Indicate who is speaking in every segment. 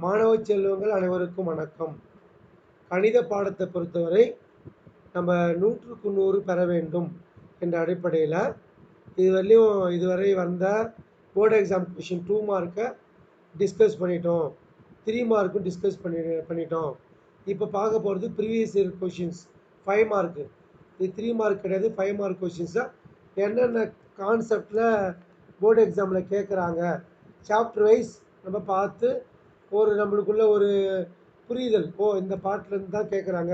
Speaker 1: மாணவ செல்வங்கள் அனைவருக்கும் வணக்கம். கணித பாடத்தை பொறுத்தவரை நம்ம 100க்கு 100 பெற வேண்டும் என்ற அடிப்படையில் இதுவரை வந்த போர்டு எக்ஸாம் கொஷின் 2 மார்க்கை டிஸ்கஸ் பண்ணிட்டோம், 3 மார்க்கும் டிஸ்கஸ் பண்ணிட்டோம். இப்போ பார்க்க போகிறது ப்ரீவியஸ் இயர் கொஷின்ஸ் 5 மார்க்கு. இது 3 மார்க் கிடையாது, 5 மார்க் கொஷின்ஸாக என்னென்ன கான்செப்டில் போர்டு எக்ஸாமில் கேட்குறாங்க சாப்டர் வைஸ் நம்ம பார்த்து நம்மளுக்குள்ள ஒரு புரிதல், இந்த பாட்டிலேருந்து தான் கேட்குறாங்க,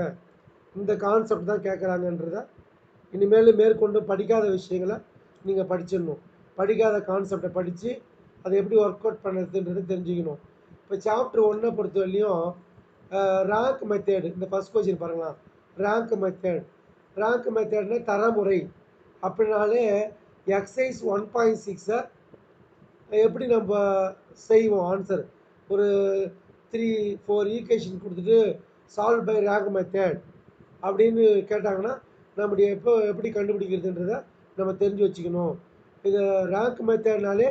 Speaker 1: இந்த கான்செப்ட் தான் கேட்குறாங்கன்றத இனிமேல் மேற்கொண்டு படிக்காத விஷயங்களை நீங்கள் படிச்சிடணும். படிக்காத கான்செப்டை படித்து அதை எப்படி ஒர்க் அவுட் பண்ணுறதுன்றது தெரிஞ்சுக்கணும். இப்போ சாப்டர் 1 பொறுத்த வரையிலையும் ரேங்க் மெத்தேடு, இந்த ஃபஸ்ட் கொஸ்டின் பாருங்களா, ரேங்க் மெத்தேட்னா தரமுறை. அப்படின்னாலே எக்ஸைஸ் 1.6 எப்படி நம்ம செய்வோம் ஆன்சர், ஒரு 3-4 ஈக்குவேஷன் கொடுத்துட்டு சால்வ் பை ரேங்க் மெத்தட் அப்படின்னு கேட்டாங்கன்னா நம்முடைய எப்படி கண்டுபிடிக்கிறதுன்றதை நம்ம தெரிஞ்சு வச்சுக்கணும். இது ரேங்க் மெத்தட்னாலே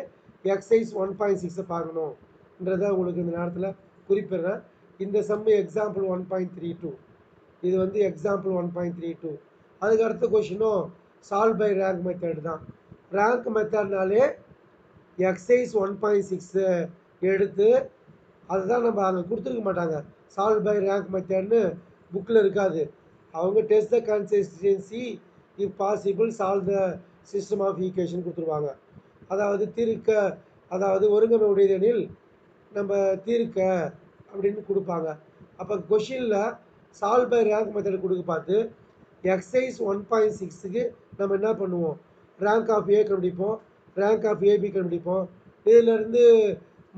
Speaker 1: எக்ஸைஸ் 1.6 பார்க்கணுன்றதை உங்களுக்கு இந்த நேரத்தில் குறிப்பிடுறேன். இந்த சம்மு எக்ஸாம்பிள் 1.32, இது வந்து எக்ஸாம்பிள் 1.32. அதுக்கு அடுத்த கொஷினும் சால்வ் பை ரேங்க் மெத்தட் தான். ரேங்க் மெத்தட்னாலே எக்ஸைஸ் 1.6 எடுத்து அதுதான் நம்ம அங்கே கொடுத்துருக்க மாட்டாங்க. சால்வ் பை ரேங்க் மெத்தட்னு புக்கில் இருக்காது. அவங்க test the consistency if possible solve the system of equation கொடுத்துருவாங்க. அதாவது ஒருங்கமை உடையதெனில் நம்ம தீர்க்க அப்படின்னு கொடுப்பாங்க. அப்போ கொஷினில் சால்வ் பை ரேங்க் மெத்தட் கொடுக்க பார்த்து எக்ஸைஸ் 1.6க்கு நம்ம என்ன பண்ணுவோம், ரேங்க் ஆஃப் ஏ கண்டுபிடிப்போம், ரேங்க் ஆஃப் ஏபி கண்டுபிடிப்போம். இதிலேருந்து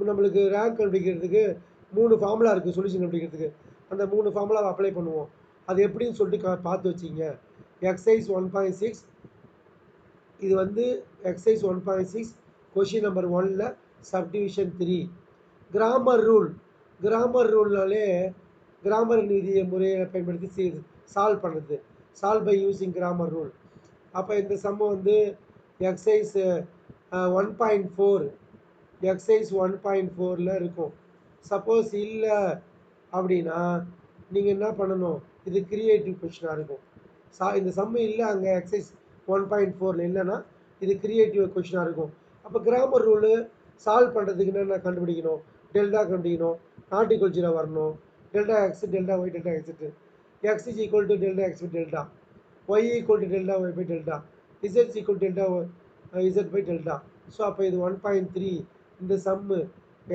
Speaker 1: நம்மளுக்கு ரேங்க் கண்டுபிடிக்கிறதுக்கு 3 ஃபார்முலா இருக்குது. சொல்யூஷன் கண்டுபிடிக்கிறதுக்கு அந்த 3 ஃபார்முலாவை அப்ளை பண்ணுவோம். அது எப்படின்னு சொல்லிட்டு பார்த்து வச்சிங்க. எக்ஸைஸ் 1.6, இது வந்து எக்ஸைஸ் 1.6 கொஷின் நம்பர் 1ல் சப்டிவிஷன் 3. கிராமர் ரூல்னாலே கிராமர் விதியை முறையை பயன்படுத்தி சால்வ் பண்ணுறது, solve by using Cramer rule. அப்போ இந்த சம்மு வந்து எக்ஸைஸ் 1.4 எக்ஸைஸ் 1.4ல் இருக்கும். சப்போஸ் இல்லை அப்படின்னா நீங்கள் என்ன பண்ணணும், இது கிரியேட்டிவ் கொஷினாக இருக்கும். இந்த சம்மு இல்லை அங்கே எக்ஸைஸ் 1.4ல் இல்லைன்னா இது கிரியேட்டிவ் கொஷினாக இருக்கும். அப்போ கிராமர் ரூலு சால்வ் பண்ணுறதுக்கு என்னென்ன கண்டுபிடிக்கணும், டெல்டா கண்டுபிடிக்கணும், நாட் ஈக்குவல் 0 வரணும், delta x delta y delta எக்ஸெட், x is equal to delta x by delta, y equal to delta y by delta, z equal delta z by delta. So அப்போ இது 1.3 இந்த சம்மு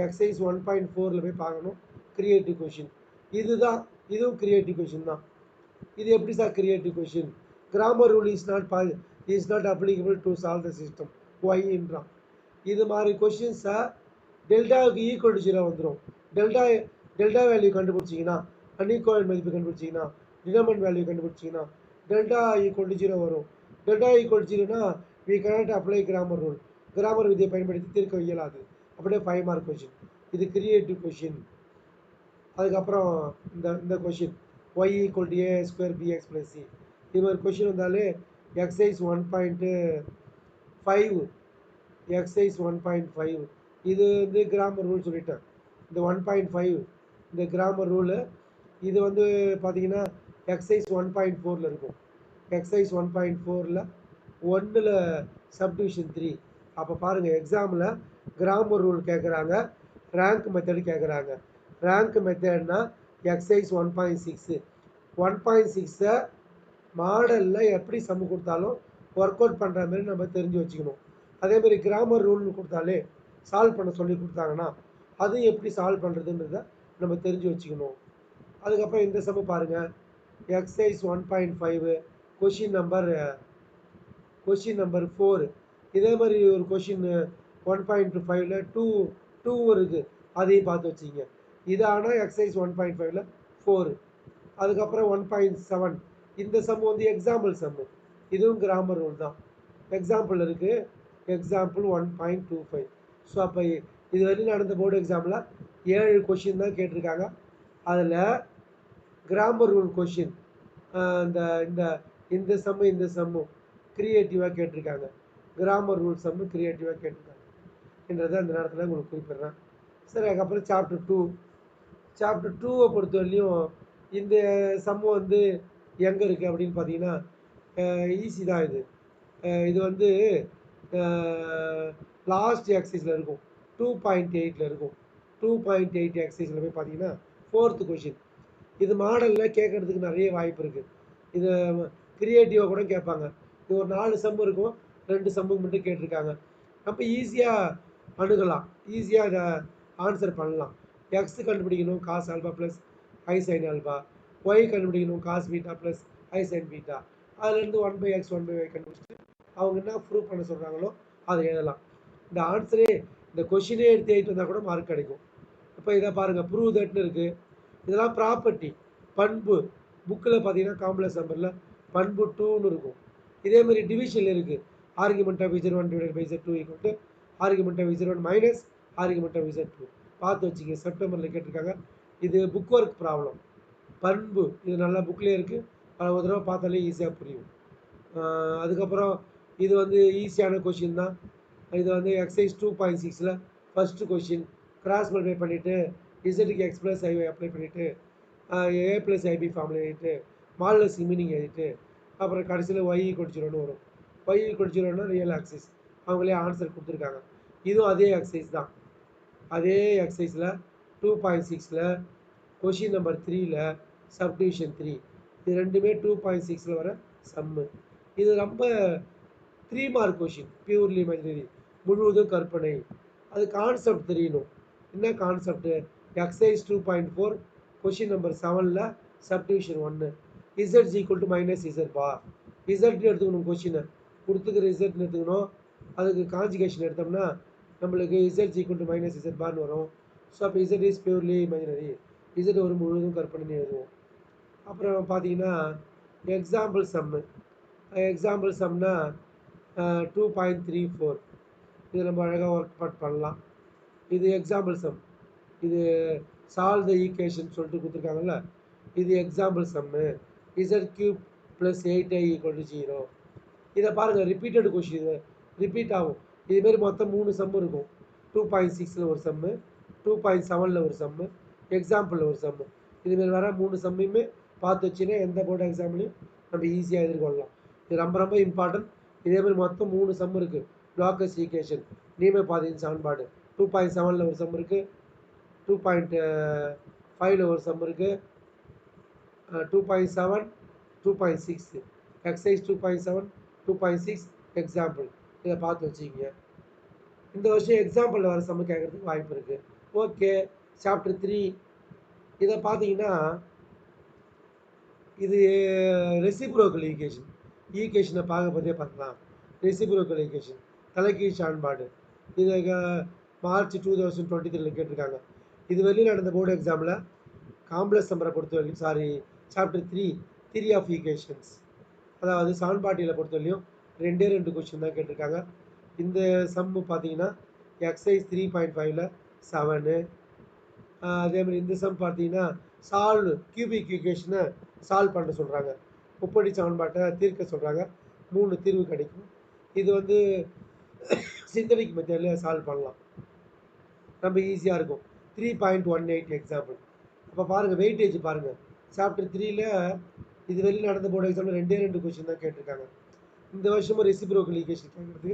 Speaker 1: எக்ஸைஸ் 1.4ல் போய் பார்க்கணும். கிரியேட்டிவ் கொஷின் இதுவும் கிரியேட்டிவ் கொஷின் தான். இது எப்படி sir creative question, Cramer rule is not applicable to solve the system ஒய்ன்றான். இது மாதிரி கொஷின்ஸை டெல்டாவுக்கு ஈக்குவல் டு 0 வந்துடும். டெல்டா வேல்யூ கண்டுபிடிச்சிங்கன்னா, அன்இக்குவல் மதிப்பு கண்டுபிடிச்சிங்கன்னா, டினர்மெண்ட் வேல்யூ கண்டுபிடிச்சிங்கன்னா டெல்டா ஈக்குவல் டு 0 வரும். டெல்டா ஈக்குவல் டு 0னா we cannot apply Cramer rule, Cramer விதியை பயன்படுத்தி தீர்க்க இயலாது. அப்படியே 5 மார்க் கொஷின், இது கிரியேட்டிவ் கொஷின். அதுக்கப்புறம் இந்த question y equal to a square b x plus c, இது மாதிரி கொஷின் வந்தாலே எக்ஸைஸ் 1.5 எக்ஸைஸ் 1.5 இது வந்து கிராமர் ரூல் சொல்லிட்டேன். இந்த 1.5 இந்த கிராமர் ரூலு இது வந்து பார்த்தீங்கன்னா எக்ஸைஸ் 1.4ல் இருக்கும். எக்ஸைஸ் 1.4ல் 1ல் சப்டிவிஷன் 3. அப்போ பாருங்கள், எக்ஸாமில் கிராமர் ரூல் கேட்குறாங்க, ரேங்க் மெத்தடு கேட்குறாங்க. ரேங்க் மெத்தட்னா எக்ஸைஸ் 1.6 மாடலில் எப்படி சம்மு கொடுத்தாலும் ஒர்க் அவுட் பண்ணுற மாதிரி நம்ம தெரிஞ்சு வச்சுக்கணும். அதேமாதிரி கிராமர் ரூல்னு கொடுத்தாலே சால்வ் பண்ண சொல்லி கொடுத்தாங்கன்னா அதுவும் எப்படி சால்வ் பண்ணுறதுன்றத நம்ம தெரிஞ்சு வச்சுக்கணும். அதுக்கப்புறம் இந்த சம்மு பாருங்கள், எக்ஸைஸ் 1.5 கொஷின் நம்பர் 4. இதே மாதிரி ஒரு கொஷின் 1.5ல் 2 இருக்குது, அதையும் பார்த்து வச்சிங்க. இது ஆனால் எக்ஸைஸ் 1.5ல் 4. அதுக்கப்புறம் 1.7 இந்த சம்மு வந்து எக்ஸாம்பிள் சம்மு, இதுவும் கிராமர் ரூல் தான். எக்ஸாம்பிள் இருக்குது, எக்ஸாம்பிள் 1.25. ஸோ அப்போ இது வரைக்கும் நடந்த போர்டு எக்ஸாமில் 7 கொஷின் தான் கேட்டிருக்காங்க. அதில் கிராமர் ரூல் கொஷின் இந்த சம்மு கிரியேட்டிவாக கேட்டிருக்காங்க. கிராமர் ரூல் சம்மு கிரியேட்டிவாக கேட்டிருக்காங்க என்றதை அந்த நேரத்தில் உங்களுக்கு குறிப்பிட்றேன். சரி, அதுக்கப்புறம் சாப்டர் 2 சாப்டர் 2 பொறுத்தவரையிலையும் இந்த சம் வந்து எங்கே இருக்குது அப்படின்னு பார்த்தீங்கன்னா ஈஸி தான் இது. இது வந்து லாஸ்ட் எக்ஸசைஸில் இருக்கும், 2.8 இருக்கும். 2.8 எக்ஸசைஸில் போய் பார்த்தீங்கன்னா 4th கொஷின். இது மாடலில் கேட்குறதுக்கு நிறைய வாய்ப்பு இருக்குது. இது கிரியேட்டிவாக கூட கேட்பாங்க. இது ஒரு 4 சம் இருக்கும், 2 சம்முக்கு மட்டும் கேட்டிருக்காங்க. நம்ம ஈஸியாக அணுகலாம், ஈஸியாக இதை ஆன்சர் பண்ணலாம். எக்ஸ் கண்டுபிடிக்கணும் காஸ் ஆல்பா ப்ளஸ் ஐ சைன் ஆல்பா, ஒய் கண்டுபிடிக்கணும் காஸ் பீட்டா ப்ளஸ் ஐ சைன் பீட்டா. அதுலேருந்து 1/x 1/y கண்டுபிடிச்சிட்டு அவங்க என்ன ப்ரூவ் பண்ண சொல்கிறாங்களோ அதை எழுதலாம். இந்த ஆன்சரே இந்த கொஷினே எடுத்து எழுதிட்டு வந்தால் கூட மார்க் கிடைக்கும். இப்போ இதை பாருங்கள், ப்ரூவ் தட்னு இருக்குது. இதெல்லாம் ப்ராப்பர்ட்டி, பண்பு. புக்கில் பார்த்தீங்கன்னா காம்ப்ளெக்ஸ் நம்பரில் பண்பு 2ன்னு இருக்கும். இதேமாதிரி டிவிஷனில் இருக்குது, argument of Z1 divided by Z2 equal to argument of Z1 minus argument of Z2. பார்த்து வச்சுங்க, செப்டம்பரில் கேட்டிருக்காங்க. இது புக் ஒர்க் ப்ராப்ளம். பண்பு இது நல்லா புக்லேயே இருக்குது, ஒரு தடவை பார்த்தாலே ஈஸியாக புரியும். அதுக்கப்புறம் இது வந்து ஈஸியான கொஷின் தான். இது வந்து எக்ஸசைஸ் 2.6ல் ஃபஸ்ட்டு கொஷின். கிராஸ் மல்டிப்ளை பண்ணிவிட்டு இசட்டுக்கு எக்ஸ் ப்ளஸ் ஐ அப்ளை பண்ணிவிட்டு ஏ ப்ளஸ் ஐபி ஃபார்முலா எழுதிட்டு மாடலஸ் மீனிங் எழுதிட்டு அப்புறம் கடைசியில் ஒய் ஈக்குவல் வரும். Y equal real axis. அவங்களே ஆன்சர் கொடுத்துருக்காங்க. இதுவும் அதே எக்ஸசைஸ் தான். அதே எக்ஸசைஸில் 2.6ல் கொஷின் நம்பர் 3ல் சப்டிவிஷன் 3. இது ரெண்டுமே 2.6ல் வர சம்மு. இது ரொம்ப 3 மார்க் கொஷின், பியூர்லி இமேஜினரி, முழுவதும் கற்பனை. அது கான்செப்ட் தெரியணும். என்ன கான்செப்ட்டு? எக்ஸசைஸ் 2.4 கொஷின் நம்பர் 7ல் subdivision 1. Z equal to minus z bar. இசட்னு எடுத்துக்கணும், கொஷினை கொடுத்துக்கிற இசட்னு எடுத்துக்கணும். அதுக்கு கான்ஜுகேஷன் எடுத்தோம்னா நம்மளுக்கு z equal to minus z பார்னு வரும். ஸோ அப்போ z is purely imaginary, z ஒரு முழுவதும் கற்பனை எழுதுவோம். அப்புறம் பார்த்தீங்கன்னா எக்ஸாம்பிள் சம்மு. எக்ஸாம்பிள் சம்னா 2.34. இது நம்ம அழகாக ஒர்க் அவுட் பண்ணலாம். இது எக்ஸாம்பிள் சம். இது சால்வ் த ஈக்குவேஷன் சொல்லிட்டு கொடுத்துருக்காங்கல்ல, இது எக்ஸாம்பிள் சம்மு. Z³ + 8i = 0. இதை பாருங்கள், ரிப்பீட்டட் கொஷின், இது ரிப்பீட் ஆகும். இதுமாரி மொத்தம் 3 சம்மு இருக்கும். 2.6ல் ஒரு சம்மு, 2.7ல் ஒரு சம்மு, எக்ஸாம்பிளில் ஒரு சம்மு. இதுமாரி வர 3 சம்மையுமே பார்த்து வச்சுன்னா எந்த போர்டு எக்ஸாம்லையும் நம்ம ஈஸியாக எதிர்கொள்ளலாம். இது ரொம்ப ரொம்ப இம்பார்ட்டன்ட். இதேமாதிரி மொத்தம் 3 சம் இருக்குது. லாக்கஸ் ஈக்குவேஷன், நீமை பாதையின் சமன்பாடு. 2.7ல் ஒரு சம் இருக்குது, 2.5ல் ஒரு சம் இருக்குது, 2.7, 2.6 எக்ஸசைஸ் 2.7, 2.6 எக்ஸாம்பிள். இதை பார்த்து வச்சுக்கிங்க. இந்த வருஷம் எக்ஸாம்பிளில் வர சம்மு கேட்குறதுக்கு வாய்ப்பு இருக்குது. ஓகே, சாப்டர் 3 இதை பார்த்தீங்கன்னா இது ரெசிப்ரோக்கல் ஈக்குவேஷன். ஈக்குவேஷனை பார்க்க பார்க்கலாம். ரெசிப்ரோக்கல் ஈக்குவேஷன், தலைகீழ் சமன்பாடு. இது மார்ச் 2023 கேட்டிருக்காங்க. இது வெளியில் நடந்த போர்டு எக்ஸாமில் காம்ப்ளெக்ஸ் நம்பரை பொறுத்தவரைக்கும், சாப்டர் 3 தியரி ஆஃப் ஈக்குவேஷன்ஸ், அதாவது சமன்பாட்டியில் பொறுத்தவரையும் 2 கொஸ்டின் தான் கேட்டிருக்காங்க. இந்த சம்மு பார்த்தீங்கன்னா எக்ஸசைஸ் 3.5ல் 7. அதேமாதிரி இந்த சம் பார்த்தீங்கன்னா சால்வ் கியூபிக் ஈக்குவேஷனை சால்வ் பண்ண சொல்கிறாங்க. முப்படி சமன்பாட்டை தீர்க்க சொல்கிறாங்க. 3 தீர்வு கிடைக்கும். இது வந்து சிந்தடிக் மெத்தடில் சால்வ் பண்ணலாம், ரொம்ப ஈஸியாக இருக்கும். 3.18 எக்ஸாம்பிள். அப்போ பாருங்கள், வெயிட்டேஜ் பாருங்கள். சாப்டர் 3ல் இது வெளியில் நடந்த போர்டு எக்ஸாமில் 2 கொஸ்டின் தான் கேட்டிருக்காங்க. இந்த வருஷமும் ரெசிப்ரோக்கல் ஈக்குவேஷன் கேட்குறதுக்கு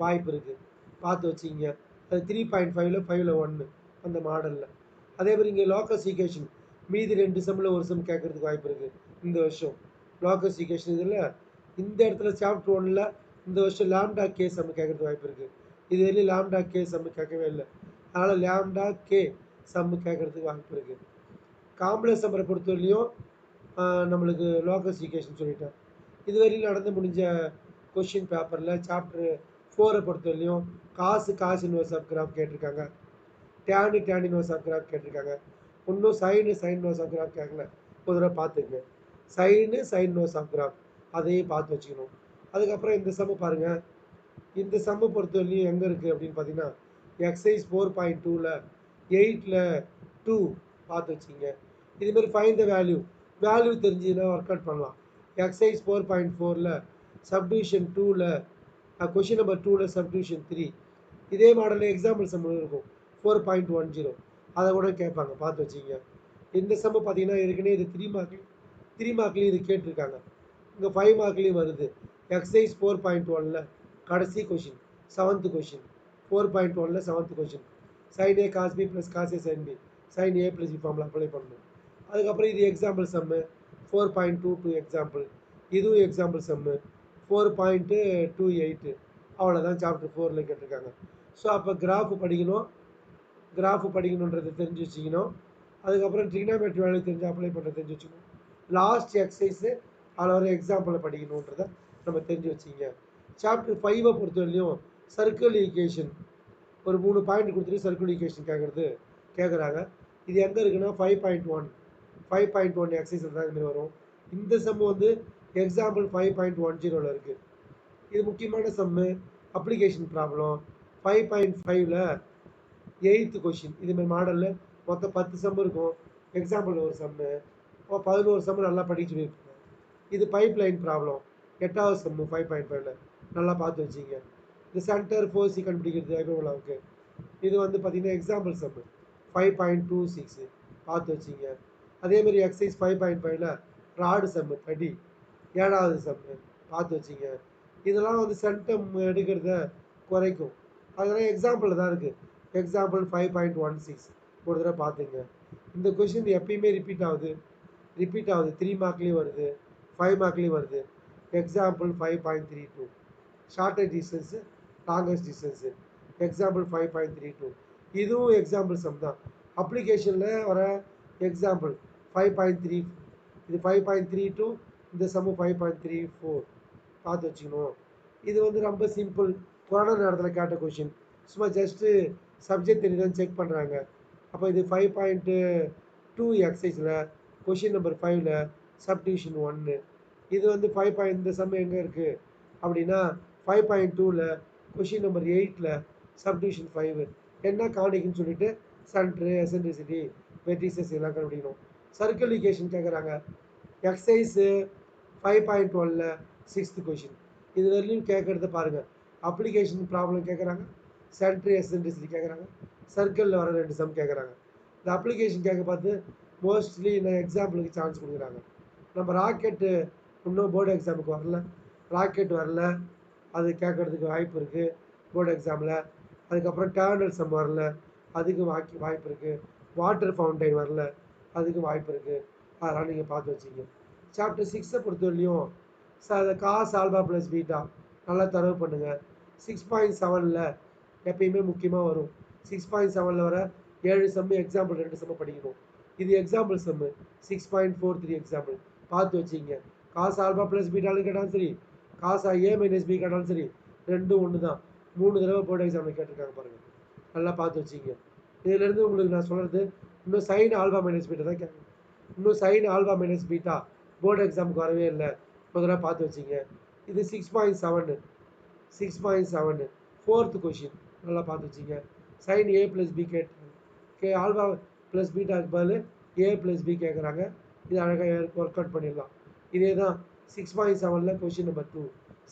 Speaker 1: வாய்ப்பு இருக்குது, பார்த்து வச்சிங்க. அது 3.5ல் 5ல் 1 அந்த மாடலில். அதேமாதிரி இங்கே லாக்கஸ் ஈக்குவேஷன் மீதி 2 சம்மில் ஒரு சம் கேட்குறதுக்கு வாய்ப்பு இருக்குது இந்த வருஷம். லாக்கஸ் ஈக்குவேஷன் இதில் இந்த இடத்துல சாப்டர் 1ல் இந்த வருஷம் லாம்டா கே சம்மு கேட்குறதுக்கு வாய்ப்பு இருக்குது. இது வரையும் லாம்டா கே சம்மு கேட்கவே இல்லை, அதனால் லாம்டா கே சம்மு கேட்குறதுக்கு வாய்ப்பு இருக்குது. காம்ப்ளெக்ஸ் நம்பரை பொறுத்தவரையிலையும் நம்மளுக்கு லாக்கஸ் ஈக்குவேஷன் சொல்லிட்டேன். இதுவரையும் நடந்து முடிஞ்ச கொஷின் பேப்பரில் சாப்டர் 4 பொறுத்தவரையிலையும் காஸ் இன்வர்ஸ் ஆஃப் கிராஃப் கேட்டிருக்காங்க, டேன் இன்வர்ஸ் ஆஃப் கிராஃப் கேட்டிருக்காங்க. இன்னும் சைன் இன்வர்ஸ் ஆஃப் கிராஃப் கேட்கல, ஒரு தடவை பார்த்துக்குங்க. சைன் இன்வர்ஸ் ஆஃப் கிராஃப் அதையும் பார்த்து வச்சுக்கணும். அதுக்கப்புறம் இந்த சம்மு பாருங்கள். இந்த சம்மு பொறுத்தவரையிலையும் எங்கே இருக்குது அப்படின்னு பார்த்தீங்கன்னா எக்ஸசைஸ் 4.2ல் 8ல் 2 பார்த்து வச்சுங்க. இதுமாரி ஃபைண்ட் த வேல்யூ தெரிஞ்சுன்னா ஒர்க் அவுட் பண்ணலாம். எக்ஸசைஸ் 4.4ல் சப்டிவிஷன் 2ல் கொஷின் நம்பர் 2ல் சப்டிவிஷன் 3. இதே மாடலில் எக்ஸாம்பிள் சம் இருக்கும் 4.10. அதை கூட கேட்பாங்க, பார்த்து வச்சுங்க. இந்த சம்மு பார்த்தீங்கன்னா ஏற்கனவே இது 3 மார்க்லேயும் இது கேட்டிருக்காங்க. இங்கே 5 மார்க்லேயும் வருது. எக்ஸசைஸ் 4.1ல் கடைசி கொஷின், 7th கொஷின். 4.1ல் 7th question. Sine a cos b plus cos a sine b, sine a plus b formula apply பண்ணணும். அதுக்கப்புறம் இது எக்ஸாம்பிள் சம்மு 4.22 எக்ஸாம்பிள். இதுவும் எக்ஸாம்பிள் சம்மு 4.28. அவ்வளோதான் சாப்டர் 4ல் கேட்டிருக்காங்க. ஸோ அப்போ கிராஃபு படிக்கணுன்றதை தெரிஞ்சு வச்சுக்கணும். அதுக்கப்புறம் ட்ரிக்னாமெட்ரி வேல்யூ தெரிஞ்சு அப்ளை பண்ணுறது தெரிஞ்சு வச்சுக்கணும். லாஸ்ட் எக்ஸசைஸு அதில் வர எக்ஸாம்பிளை படிக்கணுன்றதை நம்ம தெரிஞ்சு வச்சுங்க. சாப்டர் 5 பொறுத்தவரையிலையும் சர்க்கிள் ஈக்குவேஷன் ஒரு 3 பாயிண்ட் கொடுத்துட்டு சர்க்கிள் ஈக்குவேஷன் கேட்குறாங்க. இது எங்கே இருக்குன்னா 5.1 எக்ஸசைஸில் தான் இதுமாதிரி வரும். இந்த சம்மு வந்து எக்ஸாம்பிள் 5.10ல் இருக்குது. இது முக்கியமான சம்மு, அப்ளிகேஷன் ப்ராப்ளம். 5.5ல் 8th question. இதுமாதிரி மாடலில் மொத்தம் 10 சம்மு இருக்கும். எக்ஸாம்பிள் ஒரு சம்மு 11 சம்மு நல்லா படிச்சு வைப்பேன். இது பைப் லைன் ப்ராப்ளம் 8வது சம்மு 5.5ல் நல்லா பார்த்து வச்சிங்க. இந்த சென்டர் ஃபோர்ஸி கண்டுபிடிக்கிறது ஐரோலாவுக்கு. இது வந்து பார்த்திங்கன்னா எக்ஸாம்பிள் சம்மு 5.26 பார்த்து வச்சிங்க. அதேமாதிரி எக்ஸசைஸ் 5.5ல் ராடு சம்மு 30 7வது சம்மு பார்த்து வச்சிங்க. இதெல்லாம் வந்து சென்டம் எடுக்கிறத குறைக்கும். அதெல்லாம் எக்ஸாம்பிளில் தான் இருக்குது. எக்ஸாம்பிள் 5.16 ஒரு தடவை பார்த்துங்க. இந்த கொஷின் எப்பயுமே ரிப்பீட் ஆகுது. 3 மார்க்லேயும் வருது, 5 மார்க்லேயும் வருது. Example 5.32 shortest distance longest distance. Example 5.32 இதுவும் எக்ஸாம்பிள் சம் தான். அப்ளிகேஷனில் வர எக்ஸாம்பிள் 5.3 இது 5.32. இந்த சம்மு 5.34 பார்த்து வச்சுக்கணும். இது வந்து ரொம்ப சிம்பிள். கொரோனா நேரத்தில் கேட்ட கொஷின். சும்மா ஜஸ்ட்டு சப்ஜெக்ட் தெரியுதான்னு செக் பண்ணுறாங்க. அப்போ இது 5.2 எக்ஸசைஸில் கொஷின் நம்பர் 5ல் சப்டிவிஷன் 1. இது வந்து 5. இந்த சம் எங்கே இருக்குது அப்படின்னா 5.2ல் கொஷின் நம்பர் 8ல் சப்டிவிஷன் 5 என்ன காணிக்குன்னு சொல்லிட்டு சென்ட்ரு, எசன்ட்ரிசிட்டி, வெர்டிசஸ் எல்லாம் கண்டுபிடிக்கணும். சர்க்கிள் ஈக்குவேஷன் கேட்குறாங்க. எக்ஸசைஸு 5.1ல் 6th கொஷின். இது வரையிலும் கேட்குறத பாருங்கள். அப்ளிகேஷன் ப்ராப்ளம் கேட்குறாங்க, சென்ட்ரு எசன்ட்ரிசிட்டி கேட்குறாங்க, சர்க்கிளில் வர 2 சம் கேட்குறாங்க. இந்த அப்ளிகேஷன் கேட்க பார்த்து மோஸ்ட்லி இந்த எக்ஸாம்பிளுக்கு சான்ஸ் கொடுக்குறாங்க. நம்ம ராக்கெட்டு இன்னும் போர்டு எக்ஸாமுக்கு வரல, அது கேட்குறதுக்கு வாய்ப்பு இருக்குது போர்டு எக்ஸாமில். அதுக்கப்புறம் டேர்னல் சம் வரல, அதுக்கு வாய்ப்பு இருக்குது. வாட்டர் ஃபவுண்டைன் வரல, அதுக்கு வாய்ப்பு இருக்குது. அதெல்லாம் நீங்கள் பார்த்து வச்சுங்க. சாப்டர் 6 பொறுத்தவரையிலையும் காஸ் ஆல்பா ப்ளஸ் பீட்டா நல்லா தரவு பண்ணுங்கள். 6.7ல் எப்பயுமே முக்கியமாக வரும். 6.7ல் வர 7 சம்மு எக்ஸாம்பிள் 2 சம்மு படிக்கணும். இது எக்ஸாம்பிள் சம்மு 6.43 எக்ஸாம்பிள் பார்த்து வச்சிங்க. காஸ் ஆல்பா ப்ளஸ் பீட்டாலும் கேட்டாலும் சரி, காஸ் ஏ மைனஸ் பி கேட்டாலும் சரி, ரெண்டும் ஒன்று தான். 3 தடவை போர்டு எக்ஸாமில் கேட்டிருக்காங்க பாருங்கள். நல்லா பார்த்து வச்சிங்க. இதிலேருந்து உங்களுக்கு நான் சொல்கிறது இன்னும் சைன் ஆல்பா மைனஸ் பீட்டா தான் கேட்கணும். இன்னும் sine alpha minus beta board எக்ஸாமுக்கு வரவே இல்லை. முதல்ல பார்த்து வச்சிங்க. இது 6.7 4th கொஷின் நல்லா பார்த்து வச்சிங்க. Sign a plus B alpha plus பீட்டாக்கு பதில் ஏ ப்ளஸ் பி கேட்குறாங்க. இது அழகாக ஒர்க் அவுட் பண்ணிடலாம். இதே தான் 6.7ல் கொஷின் நம்பர் 2.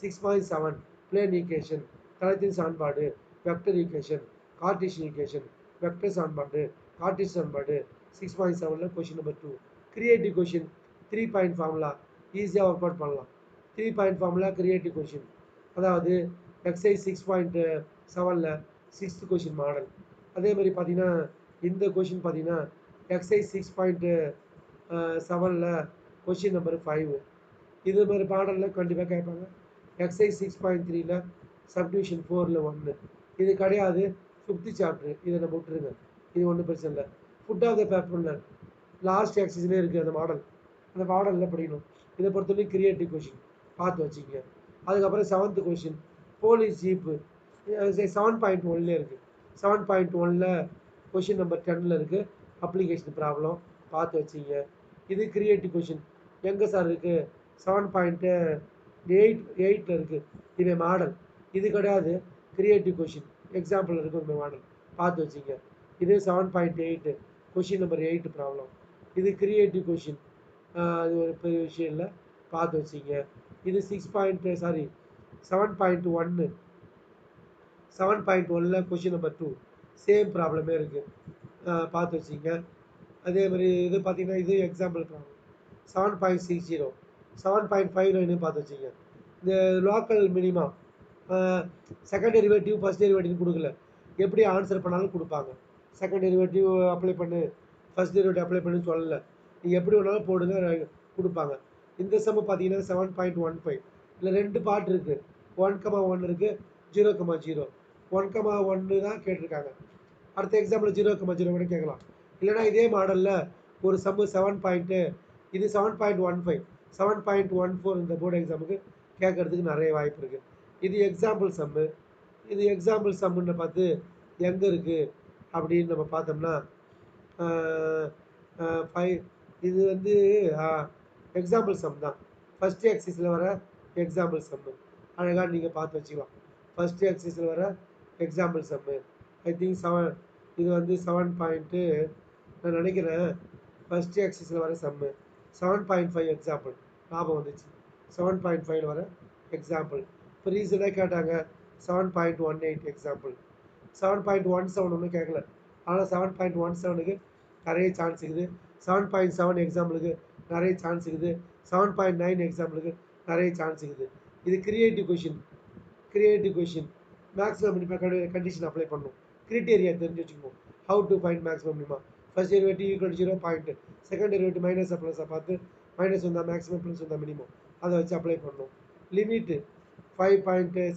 Speaker 1: 6.7 பிளேன் ஈக்குவேஷன், தளத்தின் சமன்பாடு, vector equation, Cartesian equation, vector சமன்பாடு, கார்ட்டீசியன் சமன்பாடு. 6.7ல் question number 2. Creative question 3 point formula ஈஸியாக ஒர்க் அவுட் பண்ணலாம். 3 பாயிண்ட் ஃபார்முலா கிரியேட்டிவ் கொஷின். அதாவது எக்ஸசைஸ் 6.7ல் 6th கொஷின் மாடல். அதே மாதிரி பார்த்தீங்கன்னா இந்த கொஷின் பார்த்தீங்கன்னா எக்ஸசைஸ் 6.7ல் கொஷின் நம்பர் 5. இது மாதிரி மாடலில் கண்டிப்பாக கேட்பாங்க. எக்ஸசைஸ் 6.3ல் சப்டிவிஷன் 4ல் 1. இது கிடையாது 5th சாப்டர், இதை நம்ம விட்டுருங்க. இது ஒன்றும் பிரச்சனை இல்லை. ஃபுட் ஆஃப் த பேப்பரில் லாஸ்ட் எக்ஸசைஸ்லேயே இருக்குது அந்த மாடல். அந்த மாடலில் படிக்கணும். இதை பொறுத்தவரைக்கும் கிரியேட்டிவ் கொஷின் பார்த்து வச்சுக்கங்க. அதுக்கப்புறம் 7th கொஷின் போலீஸ் ஜீப்பு 7.1லே இருக்குது. 7.1ல் கொஷின் நம்பர் 10ல் இருக்குது. அப்ளிகேஷன் ப்ராப்ளம் பார்த்து வச்சிங்க. இது கிரியேட்டிவ் கொஷின் எங்கே சார் இருக்குது? 7.8ல் இருக்குது. இது மாடல். இது கிடையாது கிரியேட்டிவ் கொஷின், எக்ஸாம்பிள் இருக்குது இந்த மாடல் பார்த்து வச்சிங்க. இது 7.8 கொஷின் நம்பர் 8 ப்ராப்ளம். இது கிரியேட்டிவ் கொஷின், அது ஒரு பெரிய விஷயம் இல்லை, பார்த்து வச்சிங்க. இது 7.1ல் கொஷின் நம்பர் 2 சேம் ப்ராப்ளமே இருக்குது. பார்த்து வச்சுங்க. அதே மாதிரி இது பார்த்தீங்கன்னா இது எக்ஸாம்பிள் ப்ராப்ளம் 7.60 7.59 பார்த்து வச்சுங்க. இந்த local minimum second derivative first derivative கொடுக்கல, எப்படி ஆன்சர் பண்ணாலும் கொடுப்பாங்க. செகண்ட் டெரிவேட்டிவ் அப்ளை பண்ணு, ஃபர்ஸ்ட் டெரிவேட்டிவ் அப்ளை பண்ணுன்னு சொல்லலை, நீங்கள் எப்படி வேணாலும் போடுங்க கொடுப்பாங்க. இந்த சம்மு பார்த்தீங்கன்னா 7.15 இல்லை 2 பார்ட் இருக்குது, 1,1 இருக்குது, 0,0 1,1 தான் கேட்டிருக்காங்க. அடுத்த எக்ஸாம்பிள் 0,0 கூட கேட்கலாம். இல்லைனா இதே மாடலில் ஒரு சம்மு 7 இது 7.15 7.14 இந்த போர்டு எக்ஸாமுக்கு கேட்கறதுக்கு நிறைய வாய்ப்பு இருக்குது. இது எக்ஸாம்பிள் சம்மு. இது எக்ஸாம்பிள் சம்முன்னு பார்த்து எங்கே இருக்குது அப்படின்னு நம்ம பார்த்தோம்னா 5 இது வந்து எக்ஸாம்பிள் சம் தான். ஃபஸ்ட்டு எக்ஸைஸில் வர எக்ஸாம்பிள் சம்மு அழகாக நீங்கள் பார்த்து வச்சுக்கலாம். ஃபஸ்ட்டு எக்ஸைஸில் வர எக்ஸாம்பிள் சம்மு ஐ திங்க் 7 இது வந்து 7 நான் நினைக்கிறேன் ஃபஸ்ட்டு எக்ஸைஸில் வர சம்மு 7.5 எக்ஸாம்பிள் ஞாபகம் வந்துச்சு. 7.5 வர எக்ஸாம்பிள். இப்போ ரீசனாக கேட்டாங்க 7.18 எக்ஸாம்பிள். 7.17 ஒன்றும் கேட்கல, ஆனால் 7.17க்கு நிறைய சான்ஸ் இருக்குது. 7.7 எக்ஸாம்பிளுக்கு நிறைய சான்ஸ் இருக்குது. 7.9 எக்ஸாம்பிளுக்கு நிறைய சான்ஸ் இருக்குது. இது creative question maximum minima condition apply பண்ணணும். கிரிட்டேரியா தெரிஞ்சு வச்சுக்கணும். How to find maximum minima. First derivative equal 0 point, second derivative minus ப்ளஸை பார்த்து மைனஸ் வந்தால் மேக்ஸிமம் ப்ளஸ் வந்தால் மினிமம், அதை வச்சு அப்ளை பண்ணணும். லிமிட்டு 7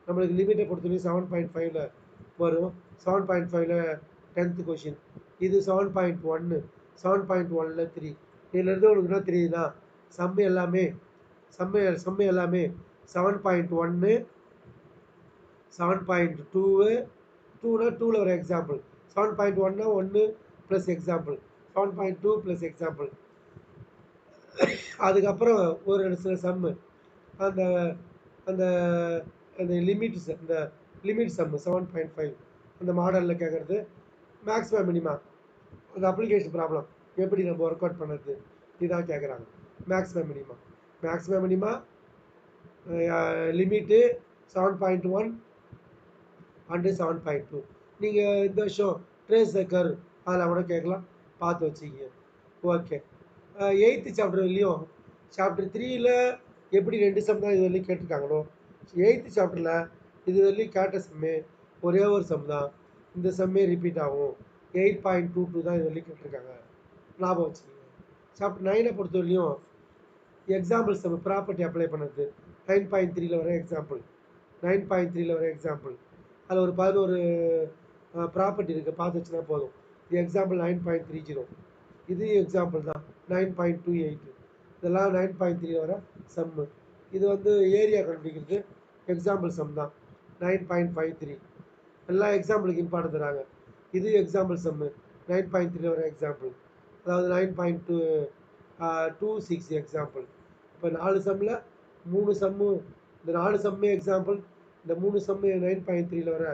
Speaker 1: நம்மளுக்கு லிமிட்டை பொறுத்தவரைக்கும் 7.5ல் வரும். 7.5ல் 10th கொஷின். இது 7.1 7.1ல் 3. இதிலேருந்து உங்களுக்கு என்ன தெரியுதுன்னா சம்மு எல்லாமே 7.1 7.2 2னா 2ல் வர எக்ஸாம்பிள். 7.1னா 1 ப்ளஸ் எக்ஸாம்பிள், 7.2 ப்ளஸ் எக்ஸாம்பிள். அதுக்கப்புறம் ஒரு சில சம்மு அந்த அந்த அந்த லிமிட்ஸ் இந்த லிமிட் சம்மு 7.5 அந்த மாடலில் கேட்குறது. மேக்ஸிமம் மினிமா அந்த அப்ளிகேஷன் ப்ராப்ளம் எப்படி நம்ம ஒர்க் அவுட் பண்ணுறது இதான் கேட்குறாங்க. Maximum minima limit 7.1 and 7.2. நீங்கள் இந்த வருஷம் ட்ரேஸ் த கர்வ் அதில் கூட கேட்கலாம், பார்த்து வச்சுக்கிங்க. ஓகே, 8th சாப்டர்லையும் சாப்டர் 3ல் எப்படி 2 சம் தான் இது வரையும் கேட்டிருக்காங்களோ 8th சாப்டரில் இது வரையும் கேட்ட சம்மே ஒரே ஒரு சம் தான். இந்த சம்மே ரிப்பீட் ஆகும். 8.22 தான் இது வரையும் கேட்டிருக்காங்க, ஞாபகம் வச்சுக்கிங்க. சாப்டர் 9 பொறுத்தவரையும் எக்ஸாம்பிள் சம் ப்ராப்பர்ட்டி அப்ளை பண்ணுறது 9.3ல் வர எக்ஸாம்பிள். 9.3ல் வர எக்ஸாம்பிள் அதில் ஒரு 11 ப்ராப்பர்ட்டி இருக்குது, பார்த்து வச்சுனா போதும். இது எக்ஸாம்பிள் 9.30. இது எக்ஸாம்பிள் தான் 9.28. இதெல்லாம் 9.3 வர சம்மு. இது வந்து ஏரியா கண்டுபிடிக்கிறது எக்ஸாம்பிள் சம் தான் 9.53. எல்லா எக்ஸாம்பிளுக்கு இம்பார்ட்டன் தராங்க. இது எக்ஸாம்பிள் சம்மு 9.3 வர எக்ஸாம்பிள், அதாவது 9.26 எக்ஸாம்பிள். இப்போ 4 சம்மில் 3 சம்மு, இந்த 4 சம்மே எக்ஸாம்பிள், இந்த 3 சம்மு 9.3ல் வர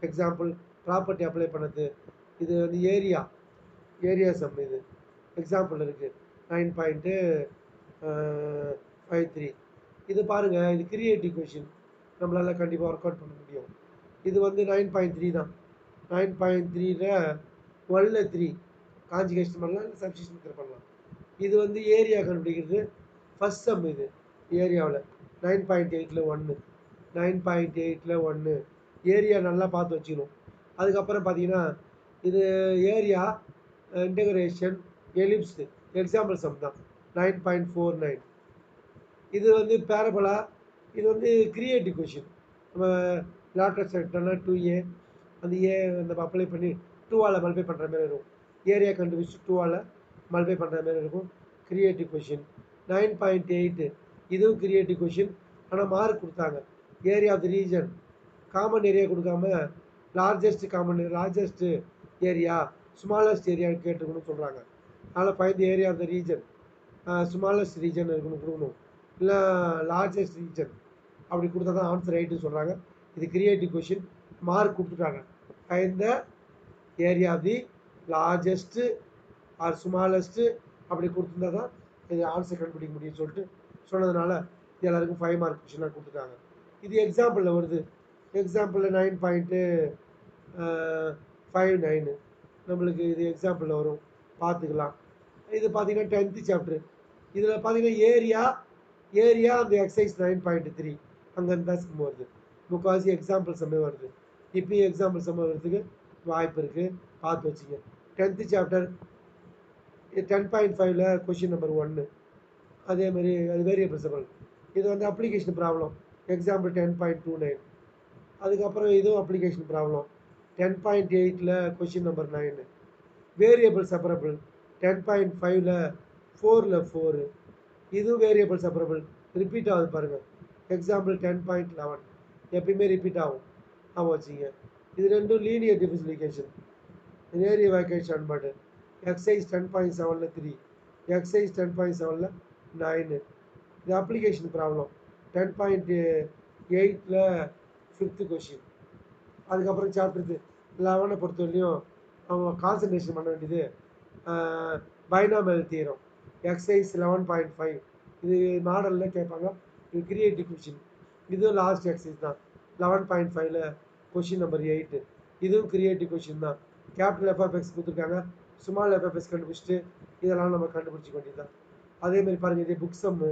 Speaker 1: எக்ஸாம்பிள். ப்ராப்பர்ட்டி அப்ளை பண்ணது இது வந்து ஏரியா சம். இது எக்ஸாம்பிள் இருக்குது 9.53. இது பாருங்கள், இது கிரியேட்டிவ் கொஷின், நம்மளால் கண்டிப்பாக ஒர்க் அவுட் பண்ண முடியும். இது வந்து 9.3 தான். 9.3ல் 1ல் 3 காஞ்சிகேஷன் பண்ணலாம், இல்லை சப்ஸ்டியூஷன் பண்ணலாம். இது வந்து ஏரியா கண்டுபிடிக்கிறது ஃபஸ்ட் சம். இது ஏரியாவில் 9.8ல் 1 9.8ல் 1 ஏரியா நல்லா பார்த்து வச்சுக்கணும். அதுக்கப்புறம் பார்த்தீங்கன்னா இது area integration ellipse example sum தான் 9.49. இது வந்து பேரபலா, இது வந்து கிரியேட்டிவ் கொஷின். நம்ம லாட்டர் செக்டர்னா 2a அந்த நம்ம அப்ளை பண்ணி 2ஆல் மல்டிப்ளை பண்ணுற மாதிரி இருக்கும். ஏரியா கண்டுபிடிச்சி 2ஆல் மல்டிப்ளை பண்ணுற மாதிரி இருக்கும். கிரியேட்டிவ் கொஷின் 9.8 இதுவும் கிரியேட்டிவ் கொஷின். ஆனால் மார்க் கொடுத்தாங்க area of the region, common area கொடுக்காம லார்ஜஸ்ட் ஏரியா ஸ்மாலஸ்ட் ஏரியான்னு கேட்டுக்கணும்னு சொல்கிறாங்க. அதனால் find the area of the region, smallest region இருக்கணும் கொடுக்கணும், இல்லை லார்ஜஸ்ட் ரீஜன் அப்படி கொடுத்தா தான் ஆன்சர் ரைட்டுன்னு சொல்கிறாங்க. இது கிரியேட்டிவ் கொஷின், மார்க் கொடுத்துட்டாங்க. Find the area of the largest or smallest அப்படி கொடுத்துருந்தா தான் இது ஆன்சர் கண்டுபிடிக்க முடியும்னு சொல்லிட்டு சொன்னதுனால எல்லாருக்கும் 5 மார்க் கொஷினாக கொடுத்துட்டாங்க. இது எக்ஸாம்பிளில் வருது. எக்ஸாம்பிளில் 9.5 5 9 நம்மளுக்கு இது எக்ஸாம்பிளில் வரும், பார்த்துக்கலாம். இது பார்த்தீங்கன்னா 10th சாப்டர். இதில் பார்த்தீங்கன்னா ஏரியா அந்த எக்ஸசைஸ் 9.3 அங்கேருந்து தான் சம் வருது. முக்கால்வாசி எக்ஸாம்பிள் சம்மே வருது. இப்பயும் எக்ஸாம்பிள் சம் வர்றதுக்கு வாய்ப்பு இருக்குது, பார்த்து வச்சுங்க. 10th சாப்டர் 10.5ல் கொஷின் நம்பர் 1 அதேமாதிரி அது வேரியபிள் சம்பள். இது வந்து அப்ளிகேஷன் ப்ராப்ளம் எக்ஸாம்பிள் 10.29. அதுக்கப்புறம் இதுவும் அப்ளிகேஷன் ப்ராப்ளம் 10.8ல் கொஷின் நம்பர் 9 வேரியபிள் செப்பரபிள் 10.5ல் 4ல் 4 இதுவும் வேரியபிள் செப்பரபிள் ரிப்பீட் ஆகுது பாருங்கள். எக்ஸாம்பிள் 10.11 எப்பயுமே ரிப்பீட் ஆகும் வச்சுங்க. இது ரெண்டும் லீனியர் டிஃபரன்ஷியேஷன் நேரிய வேக்கேட் சமன்பாடு. எக்ஸசைஸ் 10.7ல் 3 எக்ஸசைஸ் 10.7ல் 9 இது அப்ளிகேஷன் ப்ராப்ளம் 10.8ல் 5th கொஷின். அதுக்கப்புறம் சாப்டர் 11 பொறுத்தவரையிலையும் அவங்க கான்சன்ட்ரேஷன் பண்ண வேண்டியது பைனாமியல் தியரம் எக்ஸசைஸ் 11.5 இது மாடலில் கேட்பாங்க. இது கிரியேட்டிவ் கொஷின். இதுவும் லாஸ்ட் எக்ஸசைஸ் தான் 11.5ல் கொஷின் நம்பர் 8 இதுவும் கிரியேட்டிவ் கொஷின் தான். கேபிட்டல் எஃப்எஃப்எக்ஸ் கொடுத்துருக்காங்க, ஸ்மால் எஃப்எஃப்எக்ஸ் கண்டுபிடிச்சிட்டு இதெல்லாம் நம்ம கண்டுபிடிச்சிக்க வேண்டியது தான். அதேமாதிரி பாருங்கள், இதே புக் சம்மு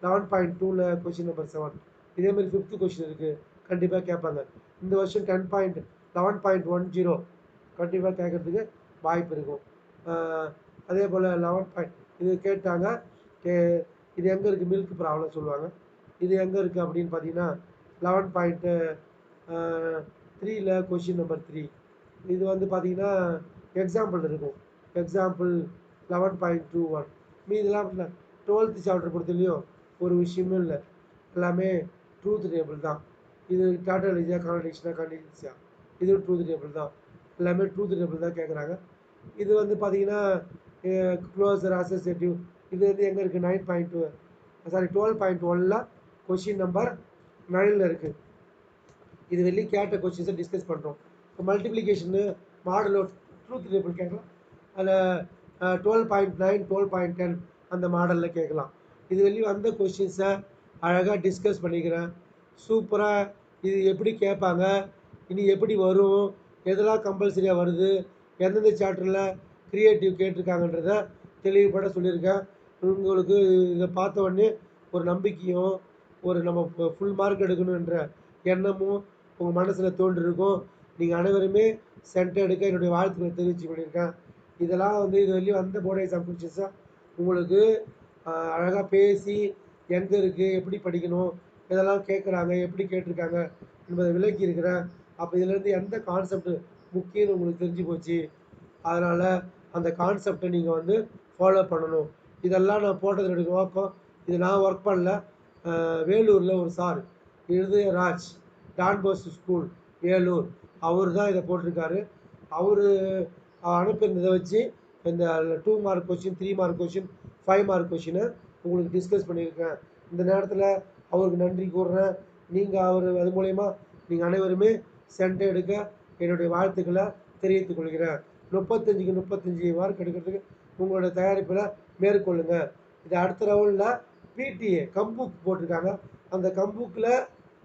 Speaker 1: 11.2ல் கொஷின் நம்பர் 7 இதேமாதிரி 5th கொஷின் இருக்குது, கண்டிப்பாக கேட்பாங்க. இந்த வருஷம் 11.10 கண்டிப்பாக கேட்குறதுக்கு வாய்ப்பு இருக்கும். அதே போல் 11 இது கேட்டாங்க. இது எங்கே இருக்குது, மில்க் ப்ராப்ளம் சொல்லுவாங்க. இது எங்கே இருக்குது அப்படின்னு பார்த்தீங்கன்னா 11.3ல் கொஷின் நம்பர் 3 இது வந்து பார்த்தீங்கன்னா எக்ஸாம்பிள் இருக்கும். எக்ஸாம்பிள் 11.21 மீதெல்லாம் 12th சாப்டர் பொறுத்தலையும் ஒரு விஷயமும் இல்லை, எல்லாமே ட்ரூத் டேபிள் தான். இது டாட்டாலஜியா கான்ட்ரடிக்ஷனா கான்ட்ரடிக்ஷா இதுவும் ட்ரூத் டேபிள் தான், எல்லாமே ட்ரூத் டேபிள் தான் கேட்குறாங்க. இது வந்து பார்த்தீங்கன்னா க்ளோசர் அசோசியேட்டிவ் இது வந்து எங்கே இருக்குது 12.1ல் கொஷின் நம்பர் 9ல் இருக்குது. இது வெளியே கேட்ட கொஷின்ஸை டிஸ்கஸ் பண்ணுறோம். இப்போ மல்டிப்ளிகேஷனு மாடலோ ட்ரூத் டேபிள் கேட்கலாம், அதில் 12.9 12.10 அந்த மாடலில் கேட்கலாம். இது வெளியே வந்த கொஷின்ஸை அழகாக டிஸ்கஸ் பண்ணிக்கிறேன். சூப்பராக இது எப்படி கேட்பாங்க, இனி எப்படி வரும், எதெல்லாம் கம்பல்சரியாக வருது, எந்தெந்த சாப்டரில் க்ரியேட்டிவ் கேட்டிருக்காங்கன்றத தெளிவுபட சொல்லியிருக்கேன். உங்களுக்கு இதை பார்த்த உடனே ஒரு நம்பிக்கையும் ஒரு நம்ம ஃபுல் மார்க் எடுக்கணுன்ற எண்ணமும் உங்கள் மனசில் தோன்றிருக்கும். நீங்கள் அனைவருமே சென்டர் எடுக்க என்னுடைய வாழ்த்துக்களை தெரிவித்து பண்ணியிருக்கேன். இதெல்லாம் வந்து இது வரையும் வந்த போர்டு எக்ஸாம் கொஷின்ஸாக உங்களுக்கு அழகாக பேசி எங்கே இருக்குது, எப்படி படிக்கணும், இதெல்லாம் கேட்குறாங்க, எப்படி கேட்டிருக்காங்க என்பதை விளக்கி இருக்கிறேன். அப்போ இதிலேருந்து எந்த கான்செப்ட் முக்கியம்னு உங்களுக்கு தெரிஞ்சு போச்சு. அதனால் அந்த கான்செப்டை நீங்கள் வந்து ஃபாலோ பண்ணணும். இதெல்லாம் நான் போட்டதனுடைய நோக்கம், இது நான் ஒர்க் பண்ணல, வேலூரில் ஒரு சார் ராஜ் டான்போஸ் ஸ்கூல் வேலூர் அவர் தான் இதை போட்டிருக்காரு. அவர் அனுப்பியிருந்ததை வச்சு இந்த 2 mark question 3 mark question 5 mark கொஷினை உங்களுக்கு டிஸ்கஸ் பண்ணியிருக்கேன். இந்த நேரத்தில் அவருக்கு நன்றி கூறுறேன். நீங்கள் அது மூலயமா நீங்கள் அனைவருமே சென்டர் எடுக்க என்னுடைய வாழ்த்துக்களை தெரிவித்துக் கொள்கிறேன். 35க்கு 35 மார்க் எடுக்கிறதுக்கு உங்களோட தயாரிப்பில் மேற்கொள்ளுங்கள். இது அடுத்த ரவுண்டில் பிடிஏ கம்புக் போட்டிருக்காங்க. அந்த கம்புக்கில்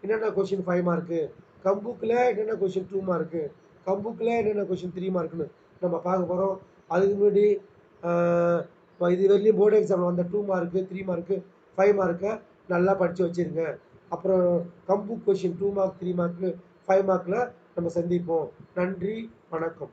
Speaker 1: என்னென்ன கொஷின் 5 மார்க்கு, கம்புக்கில் என்னென்ன கொஷின் 2 மார்க்கு, கம்புக்கில் என்னென்ன கொஷின் 3 மார்க்குன்னு நம்ம பார்க்க போகிறோம். அதுக்கு முன்னாடி இது வரையிலும் போர்டு எக்ஸாமில் வந்த 2 மார்க்கு 3 மார்க்கு 5 மார்க்கை நல்லா படித்து வச்சுருங்க. அப்புறம் கம்புக் கொஷின் 2 மார்க் 3 மார்க்கு 5 மார்க்கில் நம்ம சந்திப்போம். நன்றி, வணக்கம்.